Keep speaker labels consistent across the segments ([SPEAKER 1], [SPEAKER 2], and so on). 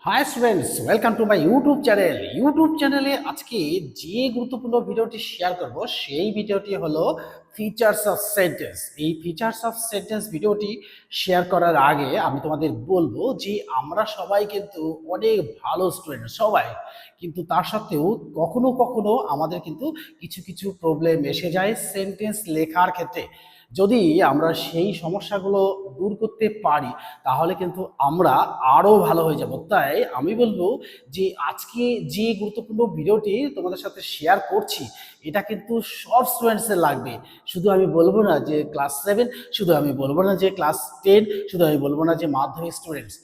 [SPEAKER 1] High students, welcome to my YouTube চ্যানেলে আজকে যে গুরুত্বপূর্ণ ভিডিওটি শেয়ার করব সেই ভিডিওটি হলো ফিচার্স অফ সেন্টেন্স। এই ফিচার্স অফ সেন্টেন্স ভিডিওটি শেয়ার করার আগে আমি তোমাদের বলবো যে আমরা সবাই কিন্তু অনেক ভালো স্টুডেন্ট সবাই, কিন্তু তার সত্ত্বেও কখনো কখনো আমাদের কিন্তু কিছু কিছু প্রবলেম এসে যায় সেন্টেন্স লেখার ক্ষেত্রে। যদি আমরা সেই সমস্যাগুলো দূর করতে পারি তাহলে কিন্তু আমরা আরো ভালো হয়ে যাব। তাই আমি বলবো যে আজকে যে গুরুত্বপূর্ণ ভিডিওটি তোমাদের সাথে শেয়ার করছি এটা কিন্তু সব স্টুডেন্টসের লাগবে। শুধু আমি বলবো না যে ক্লাস 7, শুধু আমি বলবো না যে ক্লাস 10, শুধু আমি বলবো না যে মাধ্যমিক স্টুডেন্টস,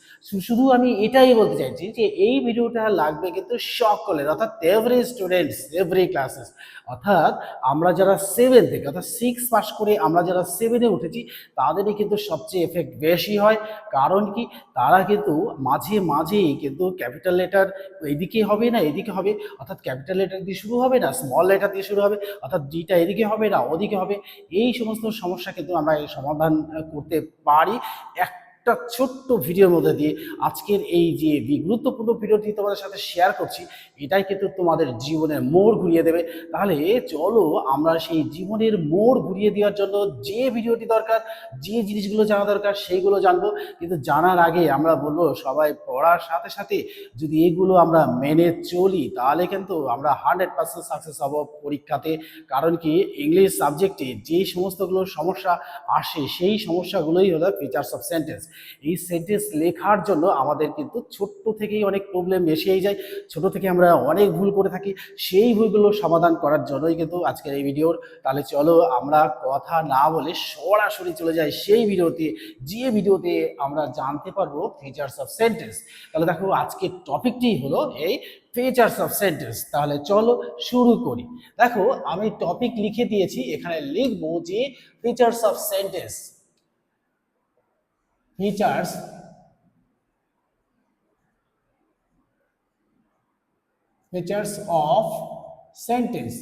[SPEAKER 1] শুধু আমি এটাই বলতে চাইছি যে এই ভিডিওটা লাগবে কিন্তু সকলের, অর্থাৎ এভরি স্টুডেন্টস, এভরি ক্লাসেস। অর্থাৎ আমরা যারা 7 থেকে অর্থাৎ 6 পাস করে আমরা যারা 7-এ উঠেছি তাদেরই কিন্তু সবচেয়ে এফেক্ট বেশি হয়। কারণ কি, তারা কিন্তু মাঝে মাঝেই কিন্তু ক্যাপিটাল লেটার এদিকে হবে না এদিকে হবে, অর্থাৎ ক্যাপিটাল লেটার দিয়ে শুরু হবে না স্মল লেটার দিয়ে শুরু হবে, অর্থাৎ ডিটা এদিকে হবে না ওদিকে হবে। এই সমস্ত সমস্যা কিন্তু আমরা এই সমাধান করতে পারি একটা ছোট্ট ভিডিওর মধ্যে দিয়ে। আজকের এই যে গুরুত্বপূর্ণ ভিডিওটি তোমাদের সাথে শেয়ার করছি এটাই কিন্তু তোমাদের জীবনের মোড় ঘুরিয়ে দেবে। তাহলে চলো আমরা সেই জীবনের মোড় ঘুরিয়ে দেওয়ার জন্য যে ভিডিওটি দরকার, যে জিনিসগুলো জানা দরকার সেইগুলো জানবো। কিন্তু জানার আগে আমরা বলবো সবাই পড়ার সাথে সাথে যদি এগুলো আমরা মেনে চলি তাহলে কিন্তু আমরা 100% সাকসেস হব পরীক্ষাতে। কারণ কি, ইংলিশ সাবজেক্টে যে সমস্তগুলো সমস্যা আসে সেই সমস্যাগুলোই হলো ফিচার্স অফ সেন্টেন্স। এই সেন্টেন্স লেখার জন্য আমাদের কিন্তু ছোট্ট থেকেই অনেক প্রবলেম এসেই যায়, ছোট থেকে আমরা অনেক ভুল করে থাকি। সেই ভুলগুলো সমাধান করার জন্যই কিন্তু আজকের এই ভিডিওর। তাহলে চলো আমরা কথা না বলে সরাসরি চলে যাই সেই ভিডিওতে, যে ভিডিওতে আমরা জানতে পারবো ফিচার্স অফ সেন্টেন্স। তাহলে দেখো আজকের টপিকটি হলো এই ফিচার্স অফ সেন্টেন্স। তাহলে চলো শুরু করি। দেখো আমি টপিক লিখে দিয়েছি, এখানে লিখবো যে features of sentence, features features of sentence.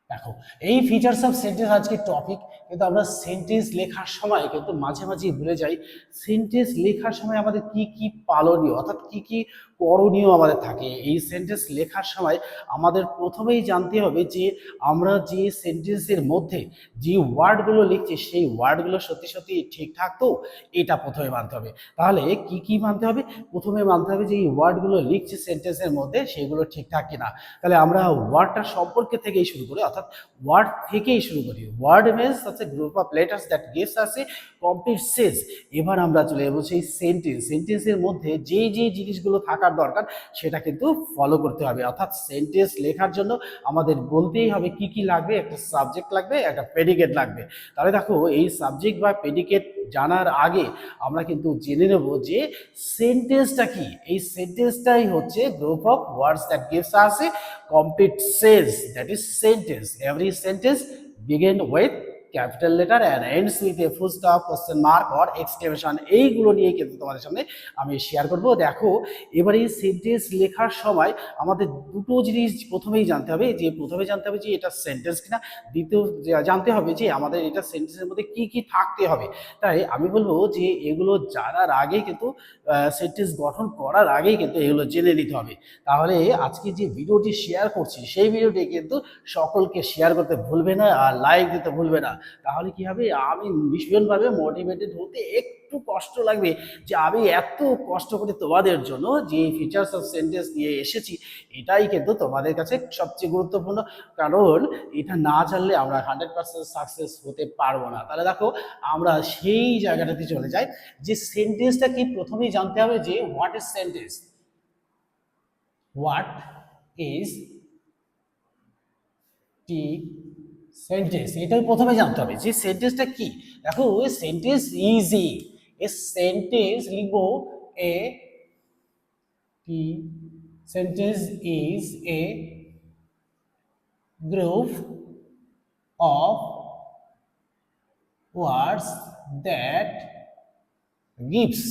[SPEAKER 1] দেখো এই ফিচার্স অফ সেন্টেন্স আজকে টপিক, কিন্তু আমরা সেন্টেন্স লেখার সময় কিন্তু মাঝে মাঝে ভুলে যাই সেন্টেন্স লেখার সময় আমাদের কি কি পালনীয় অর্থাৎ কি কি করণীয় আমাদের থাকে। এই সেন্টেন্স লেখার সময় আমাদের প্রথমেই জানতে হবে যে আমরা যে সেন্টেন্সের মধ্যে যে ওয়ার্ডগুলো লিখছি সেই ওয়ার্ডগুলো সত্যি সত্যি ঠিকঠাক তো, এটা প্রথমে মানতে হবে। তাহলে কি কি মানতে হবে? প্রথমে মানতে হবে যে এই ওয়ার্ডগুলো লিখছি সেন্টেন্সের মধ্যে সেগুলো ঠিকঠাক কিনা। তাহলে আমরা ওয়ার্ডটা সম্পর্কে থেকেই শুরু করি, অর্থাৎ ওয়ার্ড থেকেই শুরু করি। ওয়ার্ড মিনস হচ্ছে group of letters that gives us a complete sense. এবার আমরা চলে যাবো সেই সেন্টেন্স, সেন্টেন্সের মধ্যে যে যে জিনিসগুলো থাকার দরকার সেটা কিন্তু ফলো করতে হবে। অর্থাৎ সেন্টেন্স লেখার জন্য আমাদের বলতেই হবে কি কি লাগবে, একটা সাবজেক্ট লাগবে, একটা প্রেডিকেট লাগবে। তাহলে দেখো এই সাবজেক্ট বা প্রেডিকেট জানার আগে আমরা কিন্তু জেনে নেব যে সেন্টেন্সটা কি। এই সেন্টেন্সটাই হচ্ছে group of words that gives us a complete sense, that is sentence. Every sentence begin with capital letter and ends with a full stop, question mark or exclamation. এইগুলো নিয়ে কিন্তু তোমাদের সামনে আমি শেয়ার করব। দেখো এবার এই সেন্টেন্স লেখার সময় আমাদের দুটো জিনিস প্রথমেই জানতে হবে, যে প্রথমে জানতে হবে যে এটা সেন্টেন্স কিনা, দ্বিতীয় জানতে হবে যে আমাদের এটা সেন্টেন্সের মধ্যে কি কি থাকতে হবে। তাই আমি বলবো যে এগুলো জানার আগে কিন্তু সেন্টেন্স গঠন করার আগেই কিন্তু এগুলো জেনে নিতে হবে। তাহলে আজকে যে ভিডিওটি শেয়ার করছি সেই ভিডিওটি কিন্তু সকলকে শেয়ার করতে ভুলবে না আর লাইক দিতে ভুলবে না। তাহলে কি হবে, আমি ভীষণভাবে মোটিভেটেড হতে একটু কষ্ট লাগবে যে আমি এত কষ্ট করে তোমাদের জন্য যে ফিচার্স অফ সেন্টেন্স নিয়ে এসেছি এটাই কিন্তু তোমাদের কাছে সবচেয়ে গুরুত্বপূর্ণ। কারণ এটা না জানলে আমরা 100% সাকসেস হতে পারবো না। তাহলে দেখো আমরা সেই জায়গাটাতে চলে যাই যে সেন্টেন্সটা কি। প্রথমেই জানতে হবে যে what is sentence, what is T sentence, এটাই প্রথমে জানতে হবে যে সেন্টেন্সটা কি। দেখো সেন্টেন্স ইজি, এ সেন্টেন্স লিখবো এ টি, sentence is a group of words that gives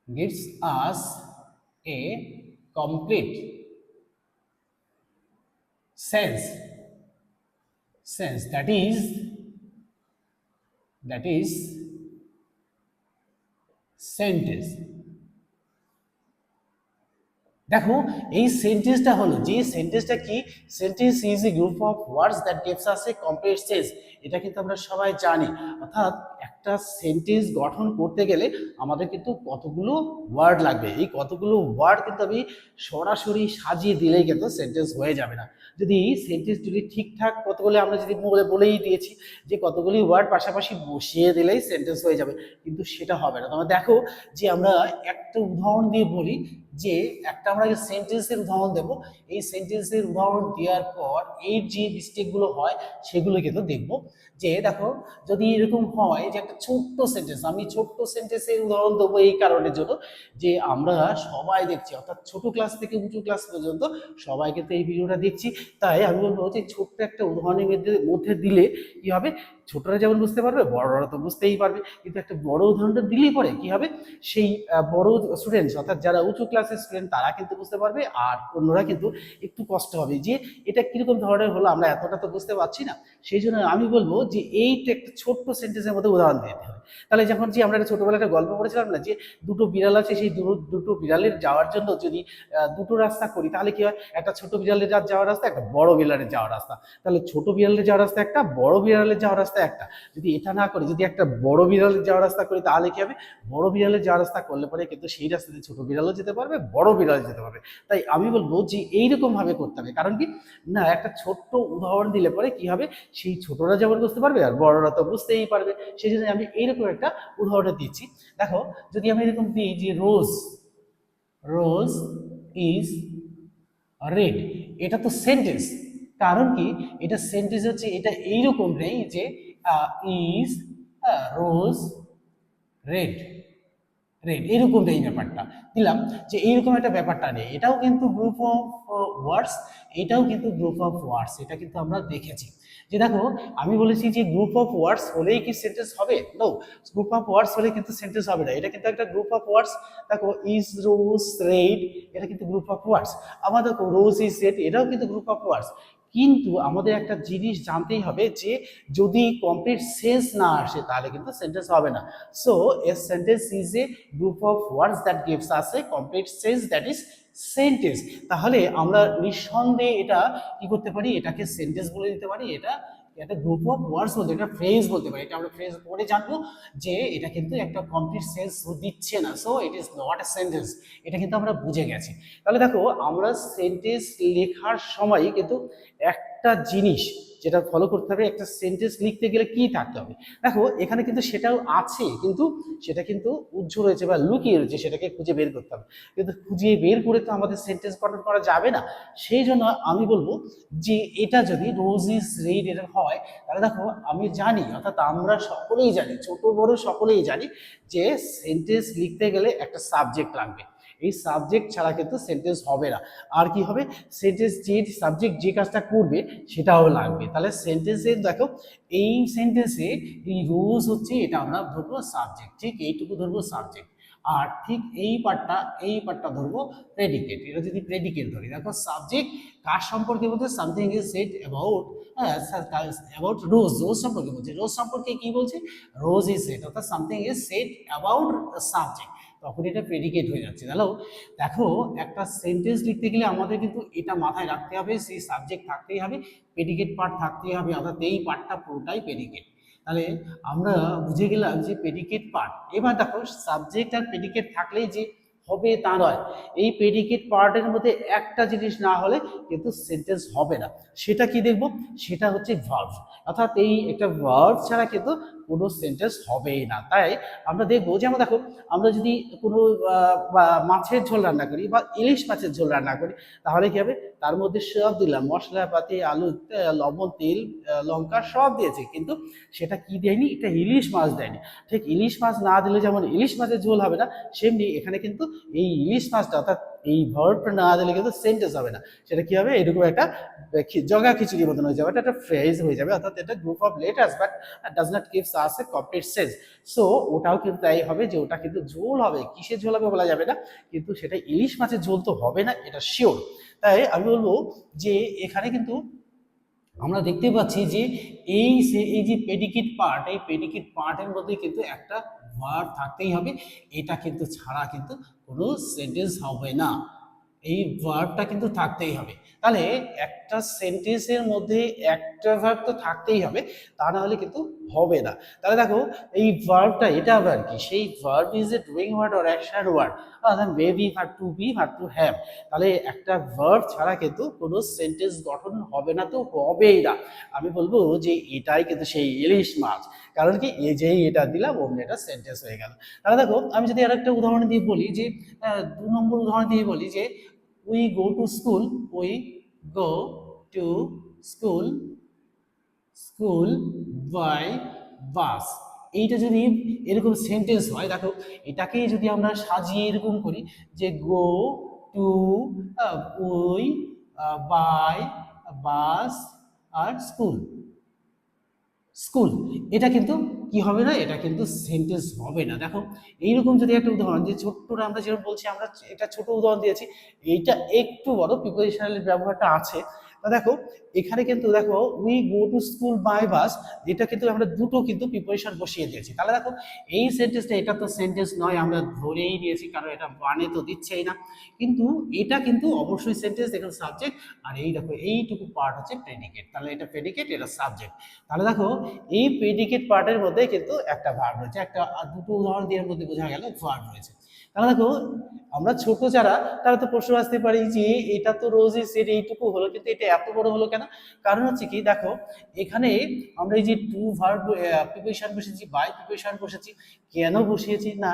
[SPEAKER 1] gives us a complete sense sense, that is sentence. দেখো এই সেন্টেন্সটা হলো যে সেন্টেন্সটা কি, sentence is a group of words that gives us a complete sense. এটা কিন্তু আমরা সবাই জানি। অর্থাৎ একটা সেন্টেন্স গঠন করতে গেলে আমাদের কিন্তু কতগুলো ওয়ার্ড লাগবে, এই কতগুলো ওয়ার্ড কিন্তু আমি সরাসরি সাজিয়ে দিলেই কিন্তু সেন্টেন্স হয়ে যাবে না। যদি সেন্টেন্স যদি ঠিকঠাক কতগুলো আমরা যদি বলেই দিয়েছি যে কতগুলি ওয়ার্ড পাশাপাশি বসিয়ে দিলেই সেন্টেন্স হয়ে যাবে, কিন্তু সেটা হবে না। তোমরা দেখো যে আমরা একটা উদাহরণ দিয়ে বলি, যে একটা আমরা সেন্টেন্সের উদাহরণ দেব, এই সেন্টেন্সের উদাহরণ দেওয়ার পর এর যে মিস্টেকগুলো হয় সেগুলো কিন্তু দেখব। যে দেখো যদি এরকম হয় যে একটা ছোট্ট সেন্টেন্স, আমি ছোট্ট সেন্টেন্সের উদাহরণ দেবো এই কারণের জন্য যে আমরা সবাই দেখছি, অর্থাৎ ছোট ক্লাস থেকে উঁচু ক্লাস পর্যন্ত সবাই কিন্তু এই ভিডিওটা দেখছি। তাই আমি বলবো যে ছোট্ট একটা উদাহরণের মধ্যে দিলে কি হবে, ছোটরা যেমন বুঝতে পারবে বড়রা তো বুঝতেই পারবে, কিন্তু একটা বড় উদাহরণটা দিলেই পরে কি হবে, সেই বড় স্টুডেন্টস অর্থাৎ যারা উঁচু ক্লাসের স্টুডেন্ট তারা কিন্তু বুঝতে পারবে, আর অন্যরা কিন্তু একটু কষ্ট হবে যে এটা কিরকম ধরনের হলো, আমরা এতটা তো বুঝতে পারছি না। সেই জন্য আমি বলবো যে এইটা একটা ছোট্ট সেন্টেন্সের মধ্যে উদাহরণ দিতে হবে। তাহলে যখন যে আমরা ছোটবেলায় একটা গল্প পড়েছিলাম না, যে দুটো বিড়াল আছে, সেই দুটো বিড়ালের যাওয়ার জন্য যদি দুটো রাস্তা করি তাহলে কি হয়, একটা ছোট বিড়ালের যাওয়ার রাস্তা, একটা বড় বিড়ালের যাওয়ার রাস্তা। তাহলে ছোট বিড়ালের যাওয়ার রাস্তা একটা, বড় বিড়ালের যাওয়ার রাস্তা একটা। যদি এটা না করি, যদি একটা বড় বিড়ালের যাওয়ার রাস্তা করি তাহলে কি হবে, বড় বিড়ালের যাওয়ার রাস্তা করলে পরে কিন্তু সেই রাস্তাতে ছোট বিড়ালও যেতে পারবে, বড় বিড়ালও যেতে পারবে। তাই আমি বলবো যে এইরকম ভাবে করতে হবে। কারণ কি না, একটা ছোট্ট উদাহরণ দিলে পরে কি হবে, সেই ছোটরা যেমন বুঝতে পারবে আর বড়রা তো বুঝতেই পারবে। সেই জন্য আমি এইরকম একটা উদাহরণ দিচ্ছি। দেখো যদি আমি এরকম দিই যে রোজ, রোজ ইজ রেড, এটা তো সেন্টেন্স। কারণ কি, এটা সেন্টেন্স হচ্ছে, এটা এইরকম নেই যে ইজ রোজ রেড, রেড এরকম এই ব্যাপারটা দিলাম, যে এইরকম একটা ব্যাপারটা নেই। এটাও কিন্তু গ্রুপ অফ ওয়ার্ডস, এটাও কিন্তু গ্রুপ অফ ওয়ার্ডস, এটা কিন্তু আমরা দেখেছি। যে দেখো আমি বলেছি যে গ্রুপ অফ ওয়ার্ডস হলেই কি সেন্টেন্স হবে, নো, গ্রুপ অফ ওয়ার্ডস হলে কিন্তু সেন্টেন্স হবে না। এটা কিন্তু একটা গ্রুপ অফ ওয়ার্ডস। দেখো ইজ রোজ রেড, এটা কিন্তু গ্রুপ অফ ওয়ার্ডস। আবার দেখো রোজ ইজ রেড, এটাও কিন্তু গ্রুপ অফ ওয়ার্ডস। কিন্তু আমাদের একটা জিনিস জানতেই হবে যে যদি কমপ্লিট সেন্স না আসে তাহলে কিন্তু সেন্টেন্স হবে না। So a sentence is a group of words that gives us a complete sense, that is sentence. তাহলে আমরা নিঃসন্দেহে এটা কি করতে পারি, এটাকে সেন্টেন্স বলে দিতে পারি। এটা একটা গ্রুপ অফ ওয়ার্ডস বলতে, এটা ফ্রেজ বলতে পারি। এটা আমরা ফ্রেজ পড়ে জানবো যে এটা কিন্তু একটা কমপ্লিট সেন্স দিচ্ছে না, so it is not a sentence. এটা কিন্তু আমরা বুঝে গেছি। তাহলে দেখো আমরা সেন্টেন্স লেখার সময় কিন্তু একটা জিনিস যেটা ফলো করতে হবে, একটা সেন্টেন্স লিখতে গেলে কি থাকতে হবে। দেখো এখানে কিন্তু সেটাও আছে, কিন্তু সেটা কিন্তু উজ্জ্বল রয়েছে বা লুকিয়ে রয়েছে, সেটাকে খুঁজে বের করতে হবে। কিন্তু খুঁজে বের করে তো আমাদের সেন্টেন্স গঠন করা যাবে না। সেই জন্য আমি বলবো যে এটা যদি রোজ ইজ রেড এটা হয়, তাহলে দেখো আমি জানি, অর্থাৎ আমরা সকলেই জানি, ছোট বড় সকলেই জানি যে সেন্টেন্স লিখতে গেলে একটা সাবজেক্ট লাগবে। এই সাবজেক্ট ছাড়া কিন্তু সেন্টেন্স হবে না। আর কি হবে, সেন্টেন্স যে সাবজেক্ট যে কাজটা করবে সেটাও লাগবে। তাহলে সেন্টেন্সে দেখো এই সেন্টেন্সে এই রোজ হচ্ছে, এটা আমরা ধরবো সাবজেক্ট, ঠিক এইটুকু ধরবো সাবজেক্ট। আর ঠিক এই পার্টটা ধরবো প্রেডিকেট। এটা যদি প্রেডিকেট ধরি, দেখো সাবজেক্ট কার সম্পর্কে বলতে, something is said about, about rose, rose সম্পর্কে বলছে। রোজ সম্পর্কে কি বলছে, রোজ ইজ সেড, অর্থাৎ something is said about subject, তখন এটা প্রেডিকেট হয়ে যাচ্ছে। তাহলে দেখো একটা সেন্টেন্স লিখতে গেলে আমাদের কিন্তু এটা মাথায় রাখতে হবে, সেই সাবজেক্ট থাকতেই হবে, প্রেডিকেট পার্ট থাকতেই হবে, অর্থাৎ এই পার্টটা পুরোটাই প্রেডিকেট। তাহলে আমরা বুঝে গেলাম যে প্রেডিকেট পার্ট। এবার দেখো সাবজেক্ট আর প্রেডিকেট থাকলেই যে হবে তা নয়, এই প্রেডিকেট পার্টের মধ্যে একটা জিনিস না হলে কিন্তু সেন্টেন্স হবে না। সেটা কি দেখবো, সেটা হচ্ছে ভার্ব। অর্থাৎ এই একটা ভার্ব ছাড়া কিন্তু কোনো সেন্টেন্স হবেই না। তাই আমরা দেখবো, যেমন দেখো আমরা যদি কোনো মাছের ঝোল রান্না করি বা ইলিশ মাছের ঝোল রান্না করি, তাহলে কি হবে, তার মধ্যে সব দিলাম, মশলাপাতি, আলু, লবণ, তেল, লঙ্কা সব দিয়েছে, কিন্তু সেটা কি দেয়নি, এটা ইলিশ মাছ দেয়নি। ঠিক ইলিশ মাছ না দিলে যেমন ইলিশ মাছের ঝোল হবে না, সেমনি এখানে কিন্তু এই ইলিশ মাছটা, অর্থাৎ এই ভার্বটা না দিলে কিন্তু সেন্টেন্স হবে না। সেটা কি হবে, এরকম একটা জগা খিচুড়ির মতন হয়ে যাবে, এটা একটা ফ্রেজ হয়ে যাবে। অর্থাৎ এটা group of letters but does not gives us a complete sense. So ওটাও কিন্তু তাই হবে যে ওটা কিন্তু ঝোল হবে, কিসের ঝোল হবে বলা যাবে না, কিন্তু সেটা ইলিশ মাছের ঝোল তো হবে না, এটা শিওর। তাই আমি বলবো যে এখানে কিন্তু আমরা দেখতে পাচ্ছি যে এই যে প্রেডিকেট পার্ট, এই প্রেডিকেট পার্টের মধ্যে কিন্তু একটা ভার্ব থাকতেই হবে। এটা কিন্তু ছাড়া কিন্তু কোনো সেন্টেন্স হবে না। এই ভার্বটা কিন্তু থাকতেই হবে। তাহলে একটা সেন্টেন্সের মধ্যে একটা ভার্ব তো থাকতেই হবে, তা না হলে কিন্তু হবে না। তাহলে দেখো এই ভার্বটা এটা আবার কি, সেই verb is a doing word or action word, maybe, verb to be, verb to have. তাহলে একটা ভার্ব ছাড়া কিন্তু কোনো সেন্টেন্স গঠন হবে না, তো হবেই না। আমি বলবো যে এটাই কিন্তু সেই ইলিশ মাছ। কারণ কি, এই যে এটা দিলাম অমনি এটা সেন্টেন্স হয়ে গেল। তাহলে দেখো আমি যদি আরেকটা উদাহরণ দিয়ে বলি যে 2 নম্বর উদাহরণ দিয়ে বলি যে we go to school, we go to school, school by bus. এইটা যদি এরকম সেন্টেন্স হয়, দেখো এটাকেই যদি আমরা সাজিয়ে এরকম করি যে go to, we, by bus, আর স্কুল, স্কুল, এটা কিন্তু কি হবে না, এটা কিন্তু সেন্টেন্স হবে না। দেখো এইরকম যদি একটা উদাহরণ, যে ছোট্টরা আমরা যেরকম বলছি, আমরা এটা ছোট উদাহরণ দিয়েছি, এইটা একটু বড় প্রিপোজিশনাল ব্যবহারটা আছে। তা দেখো এখানে কিন্তু দেখো we go to school by bus, এটা কিন্তু আমরা দুটো কিন্তু প্রিপোজিশন বসিয়ে দিয়েছি। তাহলে দেখো এই সেন্টেন্সটা, এটা তো সেন্টেন্স নয়, আমরা ধরেই দিয়েছি, কারণ এটা মানে তো দিচ্ছেই না। কিন্তু এটা কিন্তু অবশ্যই সেন্টেন্স, দেখুন সাবজেক্ট, আর এই দেখো এইটুকু পার্ট হচ্ছে প্রেডিকেট। তাহলে এটা প্রেডিকেট, এটা সাবজেক্ট। তাহলে দেখো এই প্রেডিকেট পার্টের মধ্যে কিন্তু একটা ভার্ব রয়েছে, একটা দুটো উদাহরণ দিয়ে এর মধ্যে বোঝা গেল ভার্ব রয়েছে। তাহলে দেখো আমরা ছোট যারা, তারা তো প্রশ্ন আসতে পারি যে এটা তো রোজই সেট, এইটুকু হলো, কিন্তু এটা এত বড় হলো কেন? কারণ হচ্ছে কি, দেখো এখানে আমরা এই যে টু ভার্ব প্রিপোজিশন বসেছি, বাই প্রিপোজিশন বসেছি, কেন বসিয়েছি না,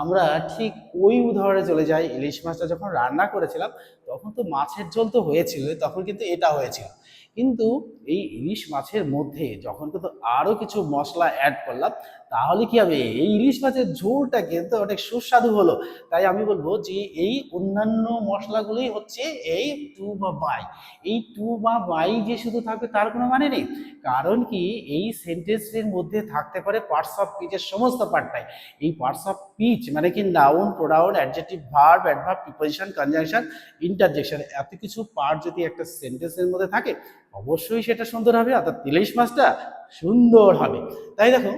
[SPEAKER 1] আমরা ঠিক ওই উদাহরণে চলে যাই। ইলিশ মাছটা যখন রান্না করেছিলাম, তখন তো মাছের ঝোল তো হয়েছিল, তখন কিন্তু এটা হয়েছিল। কিন্তু এই ইলিশ মাছের মধ্যে যখন কিন্তু আরো কিছু মশলা অ্যাড করলাম, তাহলে কি হবে, এই ইলিশ মাছের ঝোলটা কিন্তু অনেক সুস্বাদু হলো। তাই আমি বলবো যে এই অন্যান্য মশলাগুলোই হচ্ছে এই টু বা বাই। এই টু বা বাই যে শুধু থাকবে তার কোনো মানে নেই। কারণ কি, এই সেন্টেন্সের মধ্যে থাকতে পারে পার্টস অফ স্পিচের সমস্ত পার্টটাই। এই পার্টস অফ স্পিচ মানে কি noun, pronoun, adjective, verb, adverb, preposition, conjunction, interjection, এত কিছু পার্ট যদি একটা সেন্টেন্সের মধ্যে থাকে, অবশ্যই সেটা সুন্দর হবে, অর্থাৎ ইলিশ মাছটা সুন্দর হবে। তাই দেখো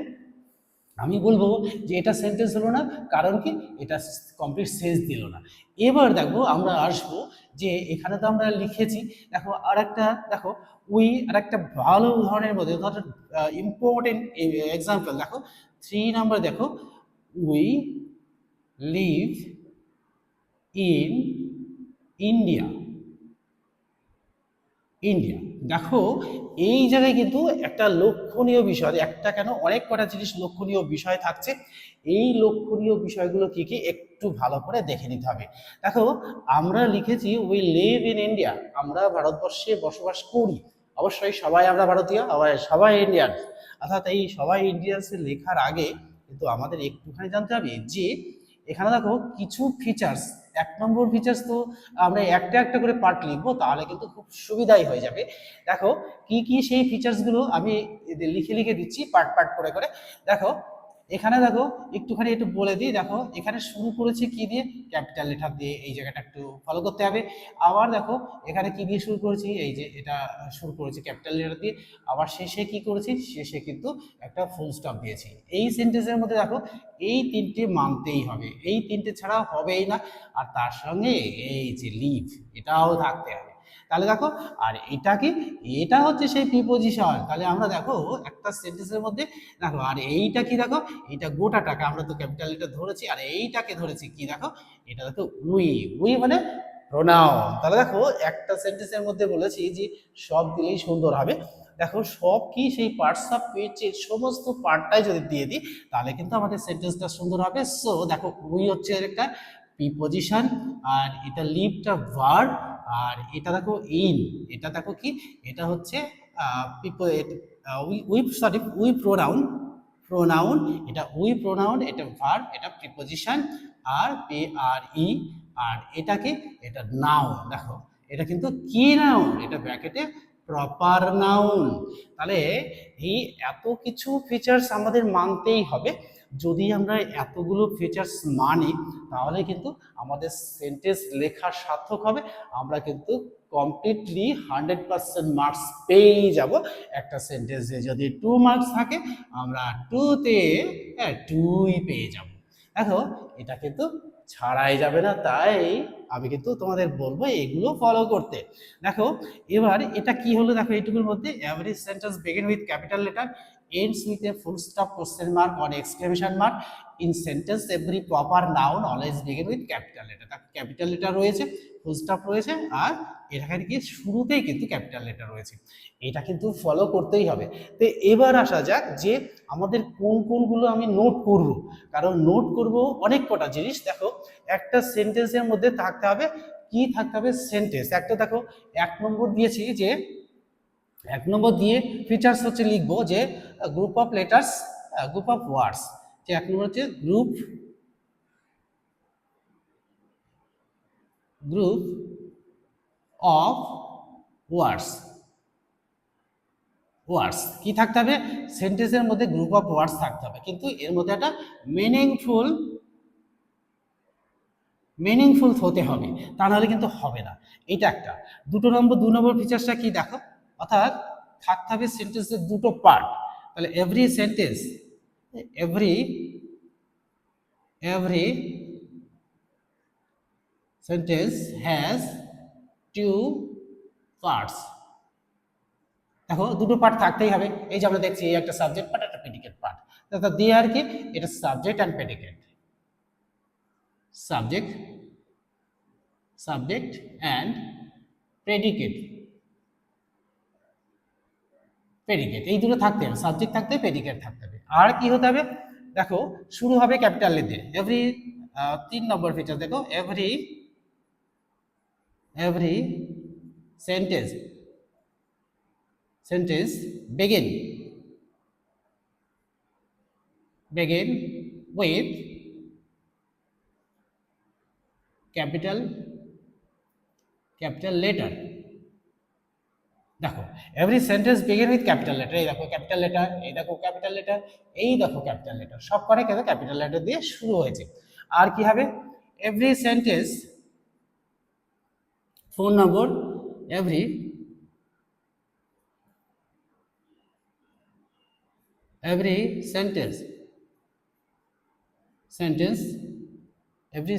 [SPEAKER 1] আমি বলবো যে এটা সেন্টেন্স হলো না, কারণ কি, এটা কমপ্লিট সেন্স দিল না। এবার দেখো আমরা আসবো যে এখানে তো আমরা লিখেছি, দেখো আর একটা, দেখো উই আর একটা ভালো উদাহরণের মধ্যে, ধরো ইম্পর্টেন্ট এক্সাম্পল, দেখো 3 নম্বর, দেখো we live in India, India. দেখো এই জায়গায় কিন্তু একটা লক্ষণীয় বিষয়, একটা কেন অনেক কটা জিনিস লক্ষণীয় বিষয় থাকছে। এই লক্ষণীয় বিষয়গুলো কি কি একটু ভালো করে দেখে নিতে হবে। দেখো আমরা লিখেছি উই লিভ ইন ইন্ডিয়া, আমরা ভারতবর্ষে বসবাস করি। অবশ্যই সবাই আমরা ভারতীয়, আবার সবাই ইন্ডিয়ান। অর্থাৎ এই সবাই ইন্ডিয়ান্স লেখার আগে কিন্তু আমাদের একটুখানি জানতে হবে যে এখানে দেখো কিছু ফিচার্স, 1 নম্বর ফিচার্স তো আমরা একটা একটা করে পার্ট লিখবো, তাহলে কিন্তু খুব সুবিধাই হয়ে যাবে। দেখো কি কি সেই ফিচার্সগুলো আমি লিখে লিখে দিচ্ছি পার্ট পার্ট করে করে। দেখো এখানে দেখো একটুখানি একটু বলে দিই, দেখো এখানে শুরু করেছি কি দিয়ে, ক্যাপিটাল লেটার দিয়ে, এই জায়গাটা একটু ফলো করতে হবে। আবার দেখো এখানে কি দিয়ে শুরু করেছি, এই যে এটা শুরু করেছি ক্যাপিটাল লেটার দিয়ে। আবার শেষে কি করেছি, শেষে কিন্তু একটা ফুল স্টপ দিয়েছি। এই সেন্টেন্সের মধ্যে দেখো এই তিনটে মানতেই হবে, এই তিনটে ছাড়া হবেই না। আর তার সঙ্গে এই যে লিভ, এটাও থাকতে হবে। তাহলে দেখো, আর এটা কি, এটা হচ্ছে সেই প্রিপোজিশন। তাহলে আমরা দেখো একটা সেন্টেন্সের মধ্যে দেখো, আর এইটা কি, দেখো এইটা গোটাটাকে আমরা তো ক্যাপিটাল লেটার ধরেছি, আর এইটাকে ধরেছি কি, দেখো এটা দেখো উই, উই মানে প্রোনাউন। তাহলে দেখো একটা সেন্টেন্সের মধ্যে বলেছি যে সব দিলেই সুন্দর হবে। দেখো সব কি, সেই পার্টস অফ স্পিচের সমস্ত পার্টটাই যদি দিয়ে দিই, তাহলে কিন্তু আমাদের সেন্টেন্সটা সুন্দর হবে। সো দেখো উই হচ্ছে একটা প্রিপোজিশন, আর এটা লিভটা ভার্ব, আর এটা দেখো ইন, এটা দেখো কি, এটা হচ্ছে we sorry we pronoun, pronoun, এটা উই প্রোনাউন, এটা ভার্ব, এটা প্রিপোজিশন, আর পে আর ই, আর এটাকে, এটা নাউন। দেখো এটা কিন্তু কি নাউন, এটা ব্র্যাকেটে প্রপার নাউন। তাহলে এই এত কিছু ফিচার্স আমাদের মানতেই হবে। যদি আমরা এতগুলো ফিচার্স মানি তাহলে কিন্তু আমাদের সেন্টেন্স লেখা সার্থক হবে, আমরা কিন্তু কমপ্লিটলি 100% মার্কস পেয়েই যাব। একটা সেন্টেন্সে যদি 2 মার্কস থাকে আমরা 2তে 2ই পেয়ে যাব। দেখো এটা কিন্তু ছাড়াই যাবে না, তাই আমি কিন্তু তোমাদের বলবো এগুলো ফলো করতে। দেখো এবার এটা কি হলো, দেখো এইটুকুর মধ্যে every sentence begin with capital letter, ends with a full stop, question mark or exclamation mark. In sentence every proper noun always begin with capital letter. Capital letter রয়েছে, ফুল স্টপ রয়েছে, আর এখানে কি শুরুতেই কিন্তু ক্যাপিটাল লেটার রয়েছে। এটা কিন্তু follow করতেই হবে। তো এবার আসা যাক যে আমাদের কোন কোনগুলো আমি নোট করব, কারণ নোট করব অনেক কটা জিনিস। দেখো একটা সেন্টেন্সের মধ্যে থাকতে হবে, কি থাকতে হবে, সেন্টেন্স একটা। দেখো 1 নম্বর দিয়েছি যে 1 নম্বর দিয়ে ফিচার্স হচ্ছে লিখবো যে group of letters, group of ওয়ার্ডস। যে 1 নম্বর হচ্ছে গ্রুপ অফ ওয়ার্ডস। ওয়ার্ডস কি থাকতে হবে, সেন্টেন্সের মধ্যে গ্রুপ অফ ওয়ার্ডস থাকতে হবে, কিন্তু এর মধ্যে একটা মিনিংফুল হতে হবে, তা নাহলে কিন্তু হবে না। এটা একটা। 2 নম্বর ফিচার্সটা কি দেখো, অর্থাৎ থাকতে হবে সেন্টেন্সের দুটো পার্ট। তাহলে এভরি সেন্টেন্স হ্যাজ 2 পার্টস। দেখো দুটো পার্ট থাকতেই হবে। এই যে আমরা দেখছি একটা সাবজেক্ট পার্ট, একটা প্রেডিকেট পার্ট। অর্থাৎ দিয়ে আর কি, এটা subject and predicate, subject and predicate এই দুটো থাকতে হবে, সাবজেক্ট থাকতে হবে, প্রেডিকেট থাকতে হবে। আর কি হতে হবে, দেখো শুরু হবে ক্যাপিটাল লেটার। এভরি 3 নম্বর ফিচার দেখো, every sentence begin with capital letter। দেখো every sentence begin with capital letter. এই দেখো ক্যাপিটাল লেটার, এই দেখো ক্যাপিটাল লেটার, এই দেখো ক্যাপিটাল লেটার, সব করে কিন্তু ক্যাপিটাল লেটার দিয়ে শুরু হয়েছে। আর কি হবে, every sentence 4 number, every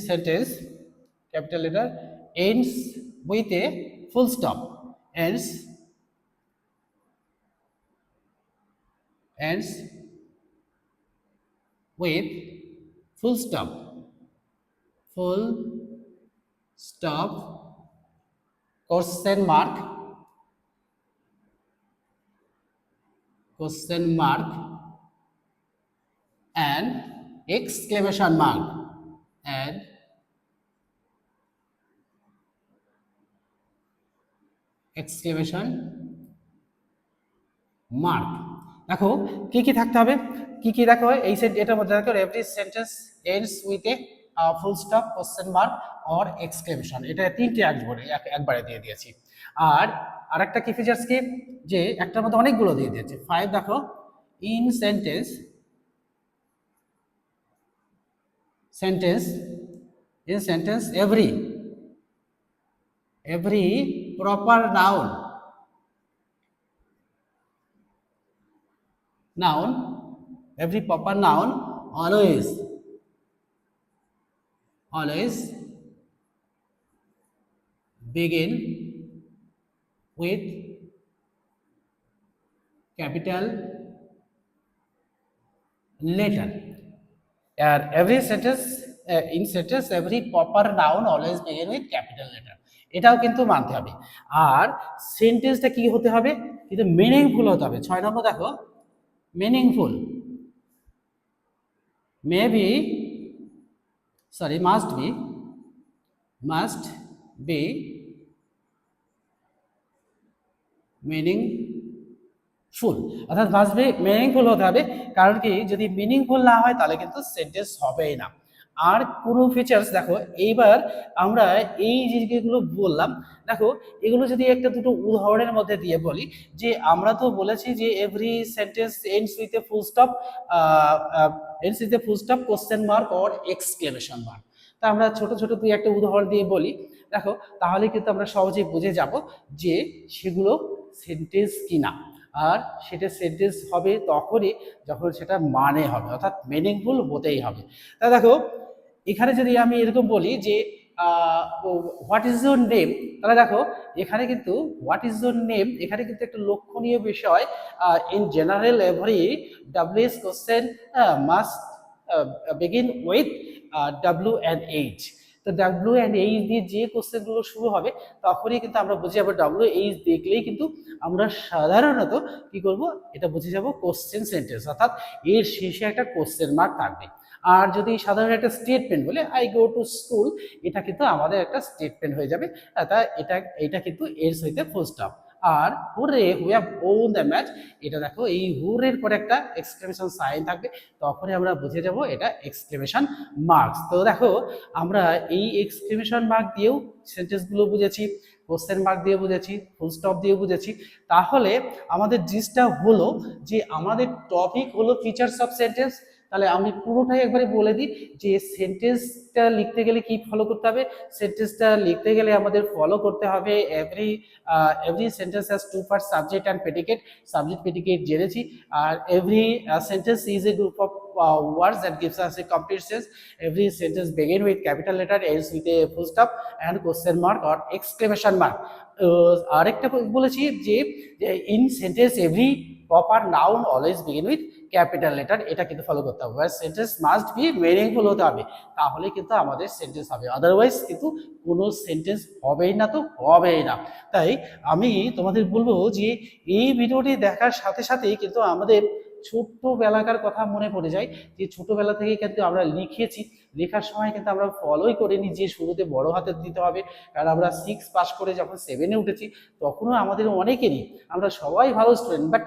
[SPEAKER 1] sentence capital letter ends with a full stop, ends with full stop question mark and exclamation mark and exclamation mark। দেখো কি কি থাকতে হবে, কি দেখো এই এটার মধ্যে দেখো every sentence ends with a full stop, question mark or exclamation. এটা তিনটে একবারে দিয়ে দিয়েছি। আর আরেকটা কি ফিচার্স কি, যে একটার মধ্যে অনেকগুলো দিয়ে দিয়েছে। 5 দেখো, in sentence every proper noun always begin with capital letter। আর every sentence every proper noun always begin with capital letter, এটাও কিন্তু মানতে হবে। আর সেন্টেন্সটা কি হতে হবে, কিন্তু মিনিংফুল হতে হবে। 6 নম্বর দেখো, মিনিংফুল must be মিনিংফুল, অর্থাৎ মাস্ট বি মিনিংফুল হতে হবে। কারণ কি, যদি মিনিংফুল না হয় তাহলে কিন্তু সেন্টেন্স হবেই না। আর কোনো ফিচার্স দেখো, এইবার আমরা এই জিনিসগুলো বললাম, দেখো এগুলো যদি একটা দুটো উদাহরণের মধ্যে দিয়ে বলি, যে আমরা তো বলেছি যে every sentence ends with a full stop, question mark or exclamation mark. তা আমরা ছোট ছোট দুই একটা উদাহরণ দিয়ে বলি, দেখো তাহলে কিন্তু আমরা সহজেই বুঝে যাব যে সেগুলো সেন্টেন্স কিনা। আর সেটা সেন্টেন্স হবে তখনই যখন সেটা মানে হবে, অর্থাৎ মিনিংফুল হতেই হবে। তা দেখো এখানে যদি আমি এরকম বলি যে হোয়াট ইজ ইউর নেম, তাহলে দেখো এখানে কিন্তু হোয়াট ইজ ইউর নেম এখানে কিন্তু একটা লক্ষণীয় বিষয়। In general every WH question must begin with W and H. তো ডাব্লিউ অ্যান্ড এইচ দিয়ে যে কোশ্চেনগুলো শুরু হবে তখনই কিন্তু আমরা বুঝে যাবো, ডাব্লিউ এইচ দেখলেই কিন্তু আমরা সাধারণত কি করব, এটা বুঝে যাব কোশ্চেন সেন্টেন্স, অর্থাৎ এর শেষে একটা কোশ্চেন মার্ক থাকবে। আর যদি সাধারণ একটা স্টেটমেন্ট বলে আই গো টু স্কুল, এটা কিন্তু আমাদের একটা স্টেটমেন্ট হয়ে যাবে, তা এটা কিন্তু এর সহিতে ফুল স্টপ। আর hurray we have won the match, এটা দেখো এই হুরের পরে একটা এক্সক্লেমেশন সাইন থাকবে, তখনই আমরা বুঝে যাব এটা এক্সক্লেমেশন মার্কস। তো দেখো আমরা এই এক্সক্লেমেশন মার্ক দিয়েও সেন্টেন্সগুলো বুঝেছি, কোশ্চেন মার্ক দিয়ে বুঝেছি, ফুল স্টপ দিয়ে বুঝেছি। তাহলে আমাদের জিনিসটা হলো যে আমাদের টপিক হলো ফিচার্স অফ সেন্টেন্স। তাহলে আমি পুরোটাই একবারে বলে দিই যে সেন্টেন্সটা লিখতে গেলে কি ফলো করতে হবে। সেন্টেন্সটা লিখতে গেলে আমাদের ফলো করতে হবে every sentence has two parts, subject and predicate. Subject predicate জেনেছি। আর every sentence is a group of words that gives us a complete sense. Every sentence begin with capital letter, ends with a full stop and question mark or exclamation mark. আরেকটা বলেছি যে in sentence every proper noun always begin with capital letter, এটা কিন্তু follow করতে হবে। Sentence must be meaningful হতে হবে, তাহলে কিন্তু আমাদের সেন্টেন্স হবে, আদারওয়াইজ কিন্তু কোনো সেন্টেন্স হবেই না, তো হবেই না। তাই আমি তোমাদের বলবো যে এই ভিডিওটি দেখার সাথে সাথেই কিন্তু আমাদের ছোট্টবেলাকার কথা মনে পড়ে যায়, যে ছোটবেলা থেকে কিন্তু আমরা লিখেছি, লেখার সময় কিন্তু আমরা ফলোই করিনি যে শুরুতে বড় হাতের দিতে হবে। কারণ আমরা 6 পাস করে যখন 7-এ উঠেছি তখনও আমাদের অনেকেরই, আমরা সবাই ভালো স্টুডেন্ট, বাট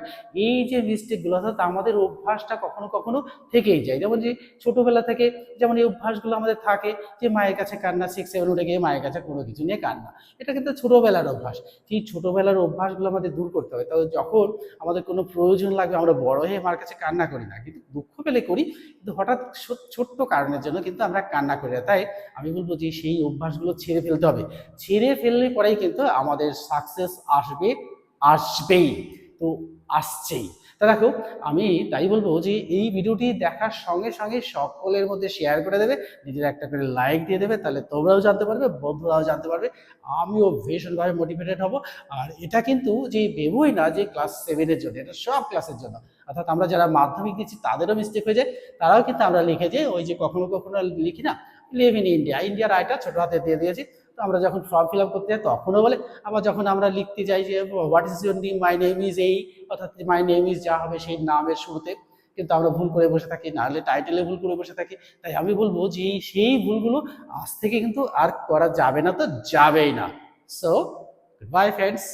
[SPEAKER 1] এই যে মিস্টেকগুলো অর্থাৎ আমাদের অভ্যাসটা কখনো কখনো থেকেই যায়। যেমন যে ছোটবেলা থেকে যেমন এই অভ্যাসগুলো আমাদের থাকে যে মায়ের কাছে কান্না, 6-7 উঠে গিয়ে মায়ের কাছে কোনো কিছু নিয়ে কান্না, এটা কিন্তু ছোটবেলার অভ্যাস। সেই ছোটবেলার অভ্যাসগুলো আমাদের দূর করতে হবে। তবে যখন আমাদের কোনো প্রয়োজন লাগবে আমরা বড় হয়ে মার কাছে কান্না করি না, কিন্তু দুঃখ পেলে করি, কিন্তু হঠাৎ ছোট্ট কারণের জন্য কিন্তু আমরা কান্না করি না। তাই আমি বলবো যে সেই অভ্যাসগুলো ছেড়ে ফেলতে হবে, ছেড়ে ফেললে পরেই কিন্তু আমাদের সাকসেস আসবেই, তো আসছেই। তা দেখো আমি তাই বলবো যে এই ভিডিওটি দেখার সঙ্গে সঙ্গে সকলের মধ্যে শেয়ার করে দেবে, নিজের একটা করে লাইক দিয়ে দেবে, তাহলে তোমরাও জানতে পারবে, বন্ধুরাও জানতে পারবে, আমিও ভীষণভাবে মোটিভেটেড হব। আর এটা কিন্তু যে ভেবোই না যে ক্লাস 7-এর জন্য, এটা সব ক্লাসের জন্য, অর্থাৎ আমরা যারা মাধ্যমিক দিচ্ছি তাদেরও মিস্টেক হয়ে যায়, তারাও কিন্তু আমরা লিখে যে ওই যে কখনো কখনো লিখি না লিভ ইন ইন্ডিয়া, ইন্ডিয়ার আইটা ছোট হাতে দিয়ে দিয়েছি। তো আমরা যখন ফর্ম ফিল আপ করতে যাই তখনও বলে, আবার যখন আমরা লিখতে যাই যে what is your name, my name is এই, অর্থাৎ মাই নেম ইজ যা হবে সেই নামের শুরুতে কিন্তু আমরা ভুল করে বসে থাকি, নাহলে টাইটেলে ভুল করে বসে থাকি। তাই আমি বলবো যে সেই ভুলগুলো আজ থেকে কিন্তু আর করা যাবে না, তো যাবেই না। So by friends.